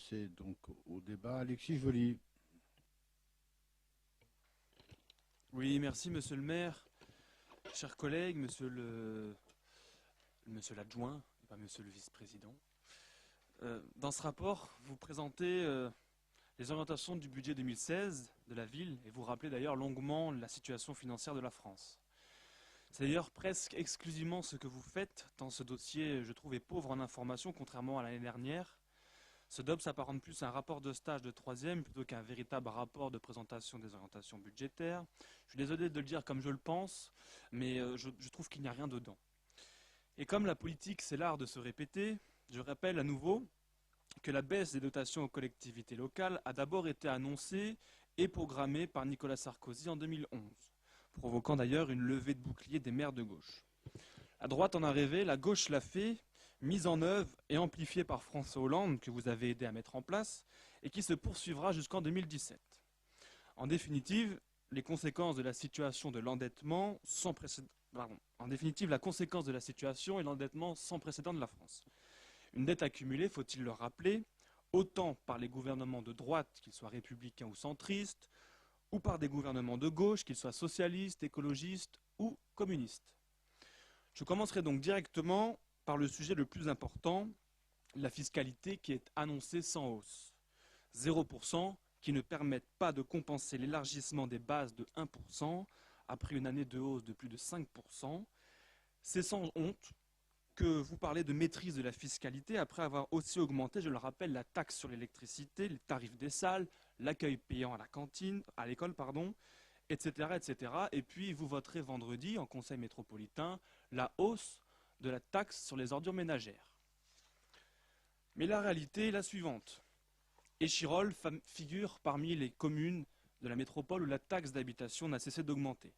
passer donc au débat. Alexis Joly. Oui, merci Monsieur le maire. Chers collègues, Monsieur l'adjoint, et pas Monsieur le vice-président. Dans ce rapport, vous présentez les orientations du budget 2016 de la ville et vous rappelez d'ailleurs longuement la situation financière de la France. C'est d'ailleurs presque exclusivement ce que vous faites, tant ce dossier, je trouve, est pauvre en informations, contrairement à l'année dernière. Ce DOB s'apparente plus à un rapport de stage de troisième plutôt qu'un véritable rapport de présentation des orientations budgétaires. Je suis désolé de le dire comme je le pense, mais je trouve qu'il n'y a rien dedans. Et comme la politique, c'est l'art de se répéter, je rappelle à nouveau que la baisse des dotations aux collectivités locales a d'abord été annoncée et programmée par Nicolas Sarkozy en 2011, provoquant d'ailleurs une levée de bouclier des maires de gauche. La droite en a rêvé, la gauche l'a fait, mise en œuvre et amplifiée par François Hollande, que vous avez aidé à mettre en place, et qui se poursuivra jusqu'en 2017. En définitive, les conséquences de la situation de l'endettement sans précédent. En définitive, la conséquence de la situation est l'endettement sans précédent de la France. Une dette accumulée, faut-il le rappeler, autant par les gouvernements de droite, qu'ils soient républicains ou centristes, ou par des gouvernements de gauche, qu'ils soient socialistes, écologistes ou communistes. Je commencerai donc directement par le sujet le plus important, la fiscalité qui est annoncée sans hausse. 0% qui ne permettent pas de compenser l'élargissement des bases de 1% après une année de hausse de plus de 5%. C'est sans honte que vous parlez de maîtrise de la fiscalité après avoir aussi augmenté, je le rappelle, la taxe sur l'électricité, les tarifs des salles, l'accueil payant à la cantine, à l'école, etc., etc. Et puis vous voterez vendredi en conseil métropolitain la hausse de la taxe sur les ordures ménagères. Mais la réalité est la suivante. Échirolles figure parmi les communes de la métropole où la taxe d'habitation n'a cessé d'augmenter.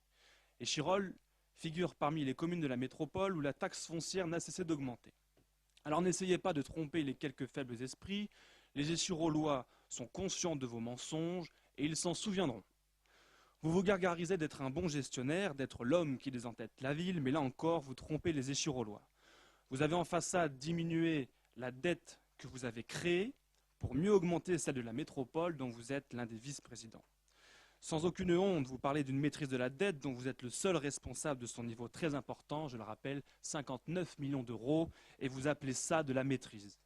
Échirolles figure parmi les communes de la métropole où la taxe foncière n'a cessé d'augmenter. Alors n'essayez pas de tromper les quelques faibles esprits, les Échirollois sont conscients de vos mensonges et ils s'en souviendront. Vous vous gargarisez d'être un bon gestionnaire, d'être l'homme qui désentête la ville, mais là encore, vous trompez les Échirollois. Vous avez en façade diminué la dette que vous avez créée pour mieux augmenter celle de la métropole dont vous êtes l'un des vice-présidents. Sans aucune honte, vous parlez d'une maîtrise de la dette dont vous êtes le seul responsable de son niveau très important, je le rappelle, 59 millions d'euros, et vous appelez ça de la maîtrise.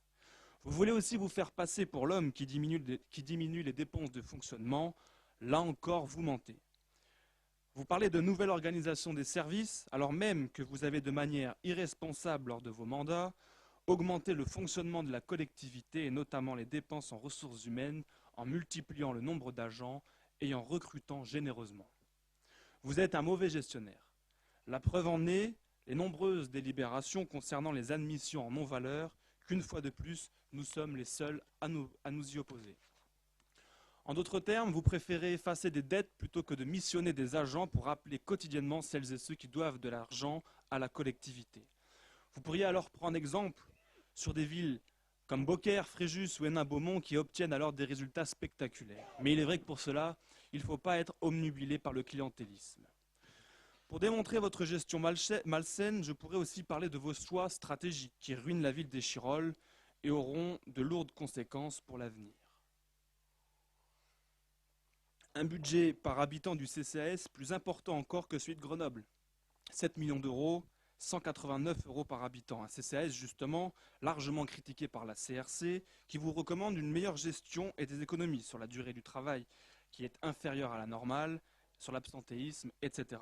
Vous voulez aussi vous faire passer pour l'homme qui diminue les dépenses de fonctionnement, là encore vous mentez. Vous parlez de nouvelle organisation des services, alors même que vous avez de manière irresponsable lors de vos mandats augmenté le fonctionnement de la collectivité et notamment les dépenses en ressources humaines en multipliant le nombre d'agents et en recrutant généreusement. Vous êtes un mauvais gestionnaire. La preuve en est les nombreuses délibérations concernant les admissions en non-valeur qu'une fois de plus, nous sommes les seuls à nous y opposer. En d'autres termes, vous préférez effacer des dettes plutôt que de missionner des agents pour rappeler quotidiennement celles et ceux qui doivent de l'argent à la collectivité. Vous pourriez alors prendre exemple sur des villes comme Beaucaire, Fréjus ou Hénin-Beaumont qui obtiennent alors des résultats spectaculaires. Mais il est vrai que pour cela, il ne faut pas être omnubilé par le clientélisme. Pour démontrer votre gestion malsaine, je pourrais aussi parler de vos choix stratégiques qui ruinent la ville d'Échirolles et auront de lourdes conséquences pour l'avenir. Un budget par habitant du CCAS plus important encore que celui de Grenoble. 7 millions d'euros, 189 euros par habitant. Un CCAS justement largement critiqué par la CRC qui vous recommande une meilleure gestion et des économies sur la durée du travail qui est inférieure à la normale, sur l'absentéisme, etc.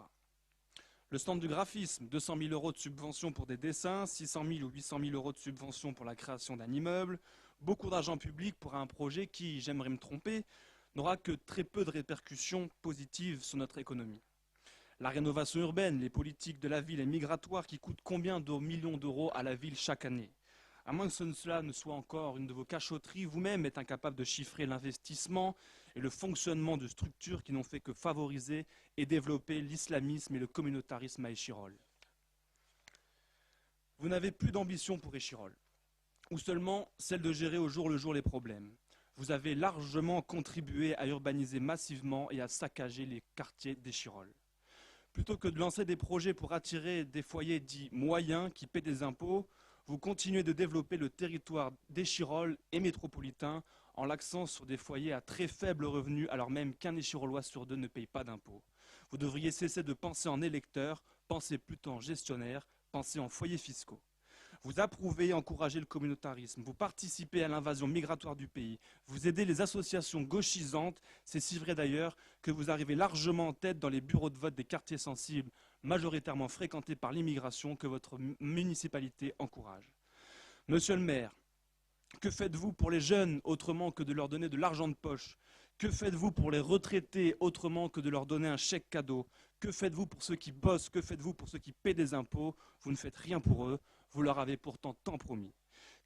Le stand du graphisme, 200 000 euros de subvention pour des dessins, 600 000 ou 800 000 euros de subvention pour la création d'un immeuble, beaucoup d'argent public pour un projet qui, j'aimerais me tromper, n'aura que très peu de répercussions positives sur notre économie. La rénovation urbaine, les politiques de la ville et migratoires qui coûtent combien de millions d'euros à la ville chaque année? À moins que cela ne soit encore une de vos cachotteries, vous-même êtes incapable de chiffrer l'investissement et le fonctionnement de structures qui n'ont fait que favoriser et développer l'islamisme et le communautarisme à Échirolles. Vous n'avez plus d'ambition pour Échirolles, ou seulement celle de gérer au jour le jour les problèmes. Vous avez largement contribué à urbaniser massivement et à saccager les quartiers d'Échirolles. Plutôt que de lancer des projets pour attirer des foyers dits moyens qui paient des impôts, vous continuez de développer le territoire d'Échirolles et métropolitain en l'accent sur des foyers à très faible revenu, alors même qu'un Échirolois sur 2 ne paye pas d'impôts. Vous devriez cesser de penser en électeurs, pensez plutôt en gestionnaires, pensez en foyers fiscaux. Vous approuvez et encouragez le communautarisme, vous participez à l'invasion migratoire du pays, vous aidez les associations gauchisantes, c'est si vrai d'ailleurs que vous arrivez largement en tête dans les bureaux de vote des quartiers sensibles, majoritairement fréquentés par l'immigration, que votre municipalité encourage. Monsieur le maire, que faites-vous pour les jeunes autrement que de leur donner de l'argent de poche? Que faites-vous pour les retraités autrement que de leur donner un chèque cadeau? Que faites-vous pour ceux qui bossent? Que faites-vous pour ceux qui paient des impôts? Vous ne faites rien pour eux, vous leur avez pourtant tant promis.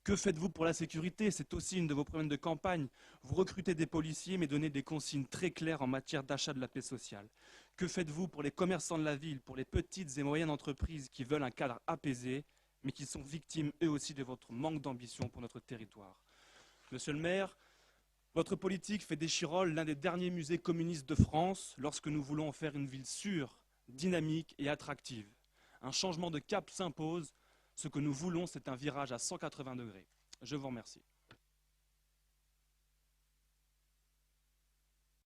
Que faites-vous pour la sécurité? C'est aussi une de vos problèmes de campagne. Vous recrutez des policiers mais donnez des consignes très claires en matière d'achat de la paix sociale. Que faites-vous pour les commerçants de la ville, pour les petites et moyennes entreprises qui veulent un cadre apaisé mais qui sont victimes eux aussi de votre manque d'ambition pour notre territoire? Monsieur le maire, votre politique fait d'Échirolles l'un des derniers musées communistes de France lorsque nous voulons en faire une ville sûre, dynamique et attractive. Un changement de cap s'impose. Ce que nous voulons, c'est un virage à 180 degrés. Je vous remercie.